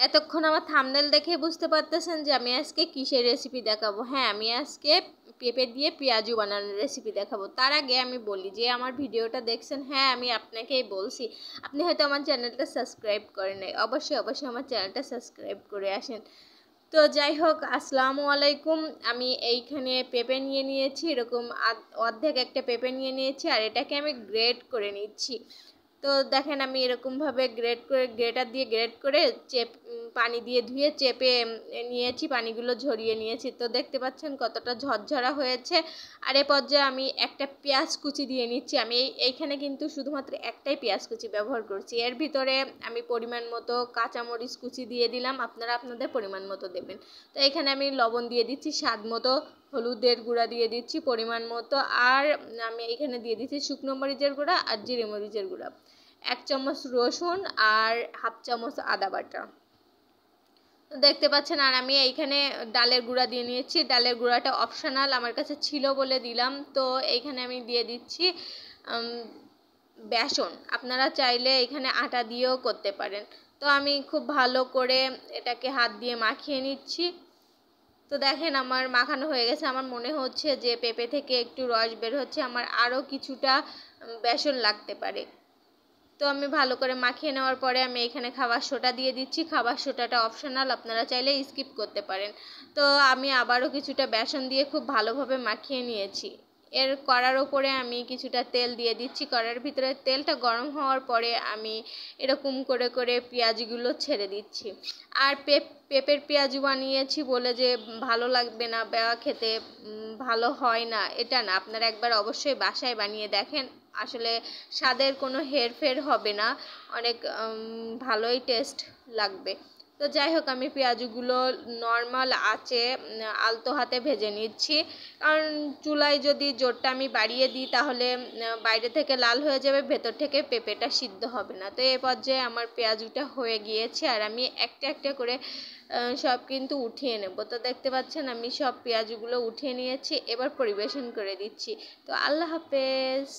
এতক্ষণ আমার থাম্বনেল দেখে বুঝতে পারতেছেন যে আমি আজকে কিসের রেসিপি দেখাবো। হ্যাঁ, আমি আজকে পেঁপে দিয়ে পেঁয়াজু বানানোর রেসিপি দেখাবো। তার আগে আমি বলি যে আমার ভিডিওটা দেখছেন, হ্যাঁ আমি আপনাকেই বলছি, আপনি হয়তো আমার চ্যানেলটা সাবস্ক্রাইব করেন নাই, অবশ্যই অবশ্যই আমার চ্যানেলটা সাবস্ক্রাইব করে আসেন। তো যাই হোক, আসসালামু আলাইকুম। আমি এইখানে পেঁপে নিয়ে নিয়েছি, এরকম অর্ধেক একটা পেঁপে নিয়ে নিয়েছি, আর এটাকে আমি গ্রেট করে নিচ্ছি। তো দেখেন আমি এরকমভাবে গ্রেটার দিয়ে গ্রেট করে পানি দিয়ে ধুয়ে চেপে নিয়েছি, পানিগুলো ঝরিয়ে নিয়েছি। তো দেখতে পাচ্ছেন কতটা ঝরঝরা হয়েছে। আর এ পর্যায়ে আমি একটা পেঁয়াজ কুচি দিয়ে নিচ্ছি। আমি এইখানে কিন্তু শুধুমাত্র একটাই পেঁয়াজ কুচি ব্যবহার করছি। এর ভিতরে আমি পরিমাণ মতো কাঁচামরিচ কুচি দিয়ে দিলাম, আপনারা আপনাদের পরিমাণ মতো দেবেন। তো এখানে আমি লবণ দিয়ে দিচ্ছি স্বাদ মতো, হলুদের গুঁড়া দিয়ে দিচ্ছি পরিমাণ মতো, আর আমি এখানে দিয়ে দিচ্ছি শুকনো মরিচের গুঁড়া আর জিরে মরিচের গুঁড়া, 1 চামচ রসুন আর 1/2 চামচ আদা বাটা। দেখতে পাচ্ছেন। আর আমি এইখানে ডালের গুঁড়া দিয়ে নিয়েছি। ডালের গুঁড়াটা অপশনাল, আমার কাছে ছিল বলে দিলাম। তো এইখানে আমি দিয়ে দিচ্ছি বেসন, আপনারা চাইলে এখানে আটা দিয়েও করতে পারেন। তো আমি খুব ভালো করে এটাকে হাত দিয়ে মাখিয়ে নিচ্ছি। তো দেখেন আমার মাখানো হয়ে গেছে। আমার মনে হচ্ছে যে পেঁপে থেকে একটু রস বের হচ্ছে, আমার আরও কিছুটা বেসন লাগতে পারে। তো আমি ভালো করে মাখিয়ে নেওয়ার পরে আমি এখানে খাবার সোডা দিয়ে দিচ্ছি। খাবার সোডাটা অপশনাল, আপনারা চাইলে স্কিপ করতে পারেন। তো আমি আবারও কিছুটা বেসন দিয়ে খুব ভালোভাবে মাখিয়ে নিয়েছি। এর কড়ার ওপরে আমি কিছুটা তেল দিয়ে দিচ্ছি। কড়ার ভিতরে তেলটা গরম হওয়ার পরে আমি এরকম করে করে পেঁয়াজগুলো ছেড়ে দিচ্ছি। আর পেঁপের পেঁয়াজু বানিয়েছি বলে যে ভালো লাগবে না বা খেতে ভালো হয় না, এটা না, আপনারা একবার অবশ্যই বাসায় বানিয়ে দেখেন। আসলে স্বাদের কোনো হেরফের হবে না, অনেক ভালোই টেস্ট লাগবে। তো যাই হোক, আমি পেঁয়াজগুলো নর্মাল আঁচে আলতো হাতে ভেজে নিচ্ছি, কারণ চুলায় যদি জোরটা আমি বাড়িয়ে দিই তাহলে বাইরে থেকে লাল হয়ে যাবে, ভেতর থেকে পেঁপেটা সিদ্ধ হবে না। তো এই পর্যায়ে আমার পেঁয়াজুটা হয়ে গিয়েছে, আর আমি একটা একটা করে সব কিন্তু উঠিয়ে নেব। তো দেখতে পাচ্ছেন আমি সব পেঁয়াজগুলো উঠিয়ে নিয়েছি, এবার পরিবেশন করে দিচ্ছি। তো আল্লাহ হাফেজ।